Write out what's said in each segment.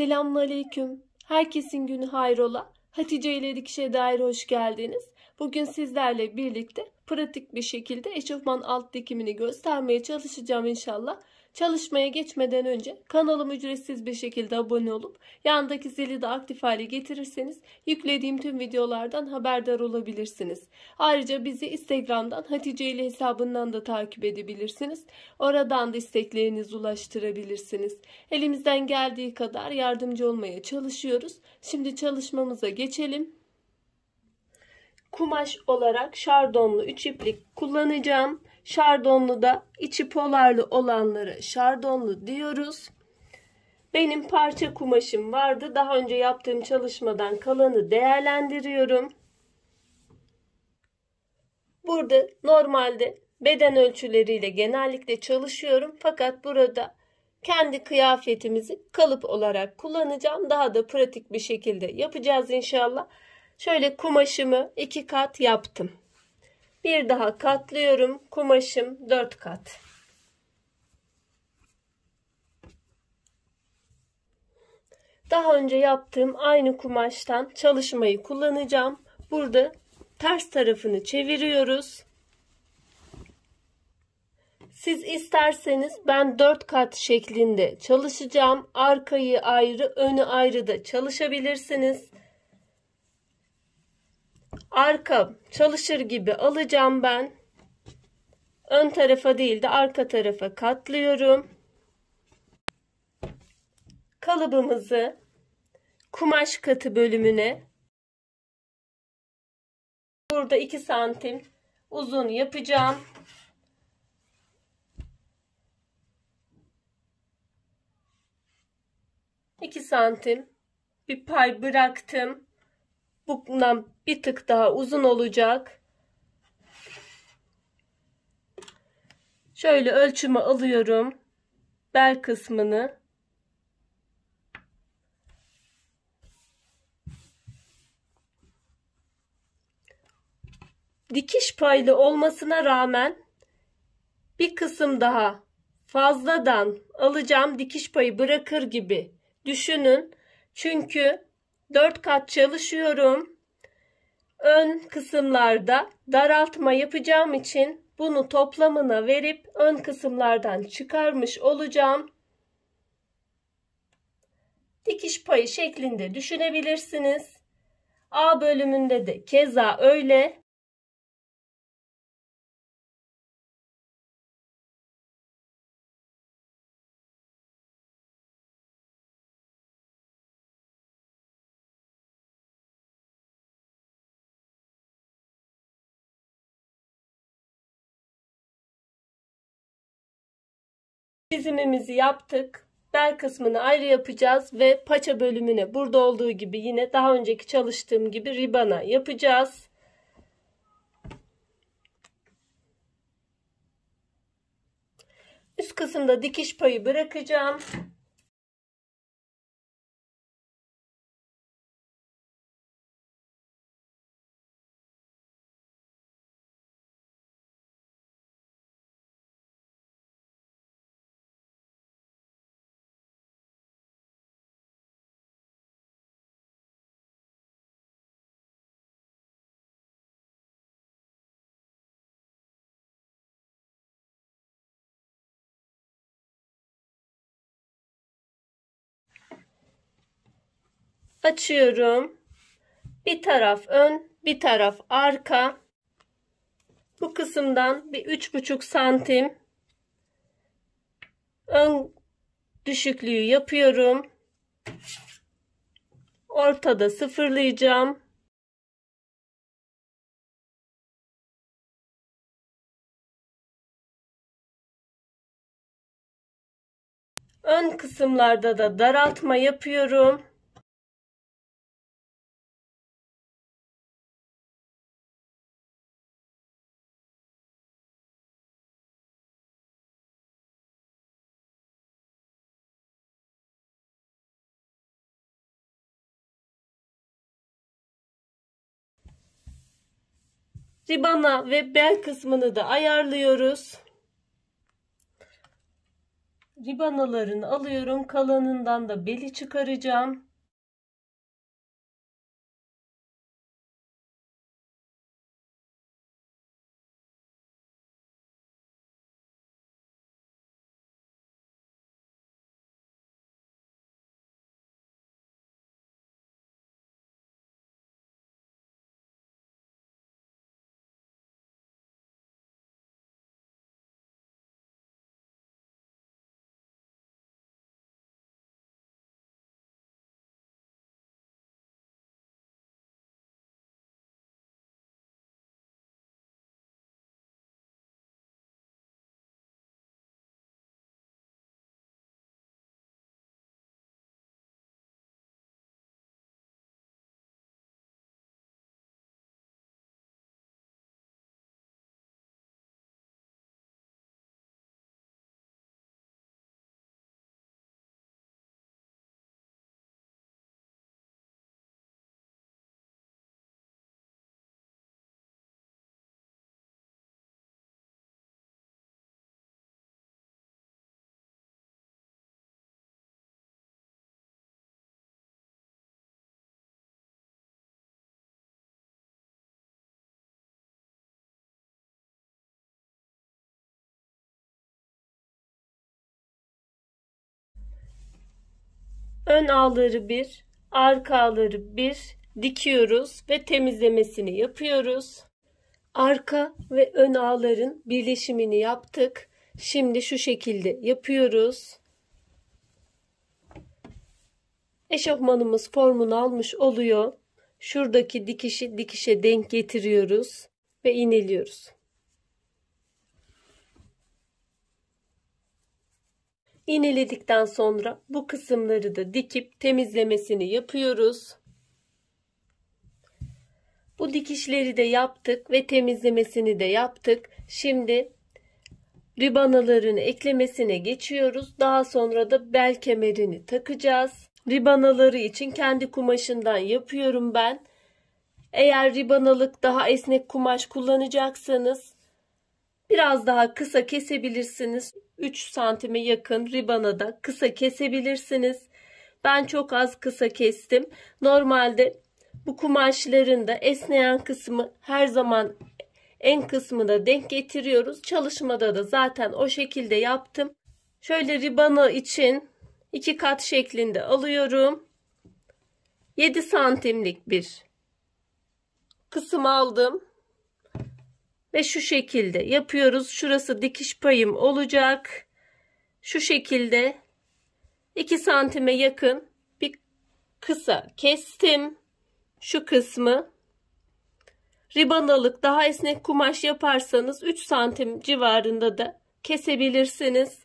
Selamünaleyküm. Herkesin günü hayrola. Hatice ile Dikişe dair hoş geldiniz. Bugün sizlerle birlikte pratik bir şekilde eşofman alt dikimini göstermeye çalışacağım inşallah. Çalışmaya geçmeden önce kanalıma ücretsiz bir şekilde abone olup yandaki zili de aktif hale getirirseniz yüklediğim tüm videolardan haberdar olabilirsiniz. Ayrıca bizi Instagram'dan Hatice ile hesabından da takip edebilirsiniz. Oradan da isteklerinizi ulaştırabilirsiniz. Elimizden geldiği kadar yardımcı olmaya çalışıyoruz. Şimdi çalışmamıza geçelim. Kumaş olarak şardonlu 3 iplik kullanacağım. Şardonlu da içi polarlı olanları şardonlu diyoruz. Benim parça kumaşım vardı. Daha önce yaptığım çalışmadan kalanı değerlendiriyorum. Burada normalde beden ölçüleriyle genellikle çalışıyorum. Fakat burada kendi kıyafetimizi kalıp olarak kullanacağım. Daha da pratik bir şekilde yapacağız inşallah. Şöyle kumaşımı 2 kat yaptım. Bir daha katlıyorum. Kumaşım 4 kat. Daha önce yaptığım aynı kumaştan çalışmayı kullanacağım. Burada ters tarafını çeviriyoruz. Siz isterseniz ben 4 kat şeklinde çalışacağım. Arkayı ayrı, önü ayrı da çalışabilirsiniz. Arka çalışır gibi alacağım ben. Ön tarafa değil de arka tarafa katlıyorum. Kalıbımızı kumaş katı bölümüne burada 2 santim uzun yapacağım. İki santim bir pay bıraktım. Bundan bir tık daha uzun olacak. Şöyle ölçümü alıyorum. Bel kısmını. Dikiş paylı olmasına rağmen bir kısım daha fazladan alacağım. Dikiş payı bırakır gibi düşünün. Çünkü 4 kat çalışıyorum. Ön kısımlarda daraltma yapacağım için bunu toplamına verip ön kısımlardan çıkarmış olacağım. Dikiş payı şeklinde düşünebilirsiniz. A bölümünde de keza öyle. Çizimimizi yaptık. Bel kısmını ayrı yapacağız ve paça bölümüne burada olduğu gibi yine daha önceki çalıştığım gibi ribana yapacağız. Üst kısımda dikiş payı bırakacağım. Açıyorum. Bir taraf ön, bir taraf arka. Bu kısımdan bir 3,5 santim ön düşüklüğü yapıyorum. Ortada sıfırlayacağım. Ön kısımlarda da daraltma yapıyorum. Ribana ve bel kısmını da ayarlıyoruz. Ribanalarını alıyorum. Kalanından da beli çıkaracağım. Ön ağları bir, arka ağları bir dikiyoruz ve temizlemesini yapıyoruz. Arka ve ön ağların birleşimini yaptık. Şimdi şu şekilde yapıyoruz. Eşofmanımız formunu almış oluyor. Şuradaki dikişi dikişe denk getiriyoruz ve iğneliyoruz. İğneledikten sonra bu kısımları da dikip temizlemesini yapıyoruz. Bu dikişleri de yaptık ve temizlemesini de yaptık. Şimdi ribanalarını eklemesine geçiyoruz. Daha sonra da bel kemerini takacağız. Ribanaları için kendi kumaşından yapıyorum ben. Eğer ribanalık daha esnek kumaş kullanacaksanız biraz daha kısa kesebilirsiniz. 3 santime yakın ribanada kısa kesebilirsiniz. Ben çok az kısa kestim. Normalde bu kumaşların da esneyen kısmı her zaman en kısmına denk getiriyoruz. Çalışmada da zaten o şekilde yaptım. Şöyle ribana için 2 kat şeklinde alıyorum. 7 santimlik bir kısım aldım. Ve şu şekilde yapıyoruz. Şurası dikiş payım olacak. Şu şekilde 2 santime yakın bir kısa kestim. Şu kısmı. Ribanalık daha esnek kumaş yaparsanız 3 santim civarında da kesebilirsiniz.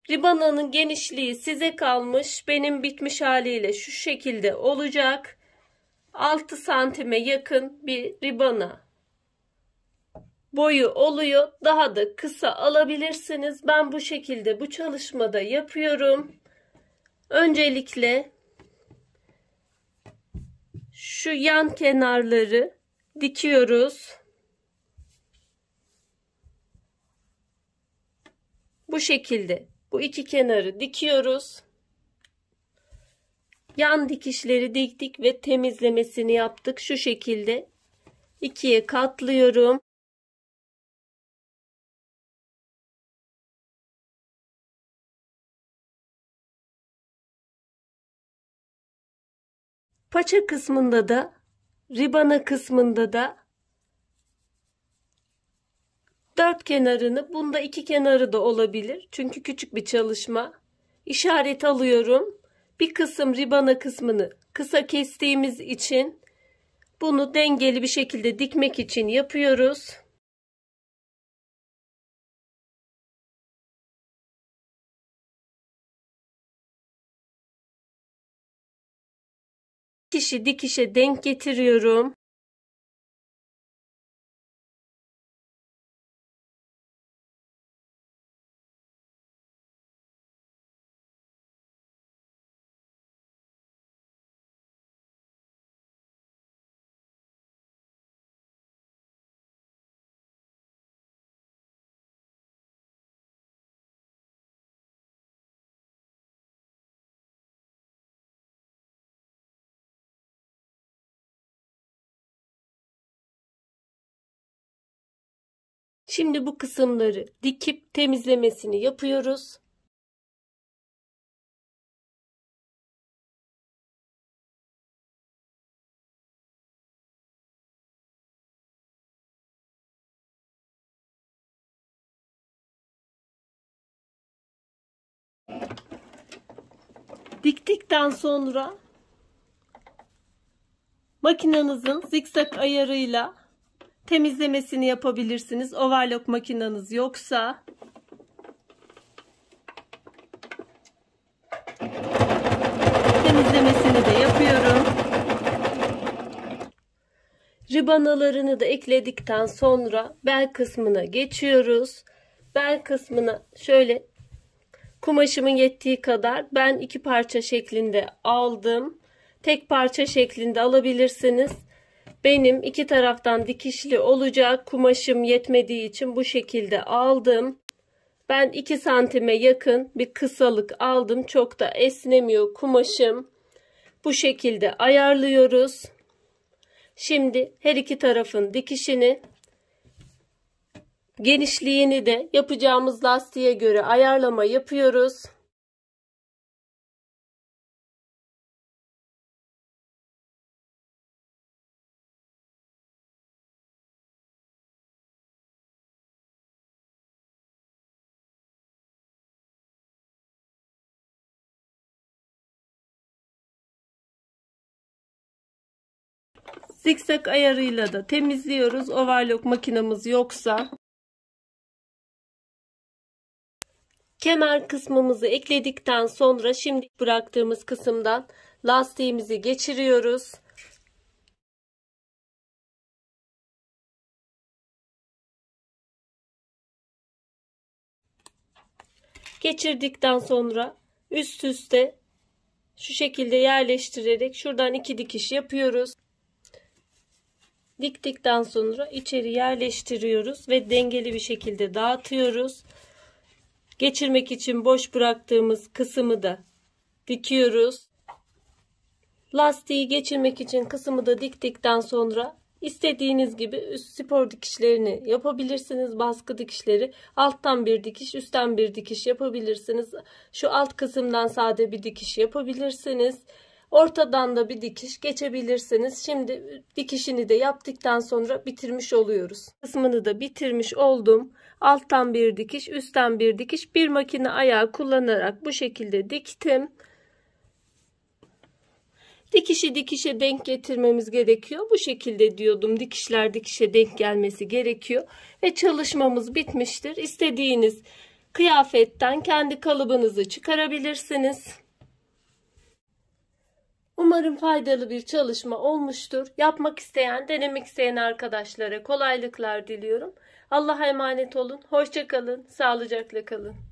Ribananın genişliği size kalmış. Benim bitmiş haliyle şu şekilde olacak. 6 santime yakın bir ribana boyu oluyor. Daha da kısa alabilirsiniz. Ben bu şekilde bu çalışmada yapıyorum. Öncelikle şu yan kenarları dikiyoruz. Bu şekilde bu iki kenarı dikiyoruz. Yan dikişleri diktik ve temizlemesini yaptık. Şu şekilde ikiye katlıyorum. Paça kısmında da ribana kısmında da dört kenarını, bunda iki kenarı da olabilir. Çünkü küçük bir çalışma. İşaret alıyorum. Bir kısım ribana kısmını kısa kestiğimiz için bunu dengeli bir şekilde dikmek için yapıyoruz. Dikişi dikişe denk getiriyorum. Şimdi bu kısımları dikip temizlemesini yapıyoruz. Diktikten sonra makinenizin zikzak ayarıyla temizlemesini yapabilirsiniz. Overlock makineniz yoksa. Temizlemesini de yapıyorum. Ribanalarını da ekledikten sonra bel kısmına geçiyoruz. Bel kısmına şöyle kumaşımın yettiği kadar ben 2 parça şeklinde aldım. Tek parça şeklinde alabilirsiniz. Benim 2 taraftan dikişli olacak. Kumaşım yetmediği için bu şekilde aldım. Ben 2 santime yakın bir kısalık aldım. Çok da esnemiyor kumaşım. Bu şekilde ayarlıyoruz. Şimdi her iki tarafın dikişini, genişliğini de yapacağımız lastiğe göre ayarlama yapıyoruz. Zikzak ayarıyla da temizliyoruz. Overlock makinamız yoksa. Kemer kısmımızı ekledikten sonra şimdi bıraktığımız kısımdan lastiğimizi geçiriyoruz. Geçirdikten sonra üst üste şu şekilde yerleştirerek şuradan 2 dikiş yapıyoruz. Diktikten sonra içeri yerleştiriyoruz ve dengeli bir şekilde dağıtıyoruz. Geçirmek için boş bıraktığımız kısmı da dikiyoruz. Lastiği geçirmek için kısmı da diktikten sonra istediğiniz gibi üst spor dikişlerini yapabilirsiniz. Baskı dikişleri, alttan bir dikiş, üstten bir dikiş yapabilirsiniz. Şu alt kısımdan sade bir dikiş yapabilirsiniz. Ortadan da bir dikiş geçebilirsiniz. Şimdi dikişini de yaptıktan sonra bitirmiş oluyoruz. Kısmını da bitirmiş oldum. Alttan bir dikiş, üstten bir dikiş, bir makine ayağı kullanarak bu şekilde diktim. Dikişi dikişe denk getirmemiz gerekiyor. Bu şekilde diyordum. Dikişler dikişe denk gelmesi gerekiyor. Ve çalışmamız bitmiştir. İstediğiniz kıyafetten kendi kalıbınızı çıkarabilirsiniz. Umarım faydalı bir çalışma olmuştur. Yapmak isteyen, denemek isteyen arkadaşlara kolaylıklar diliyorum. Allah'a emanet olun. Hoşça kalın. Sağlıcakla kalın.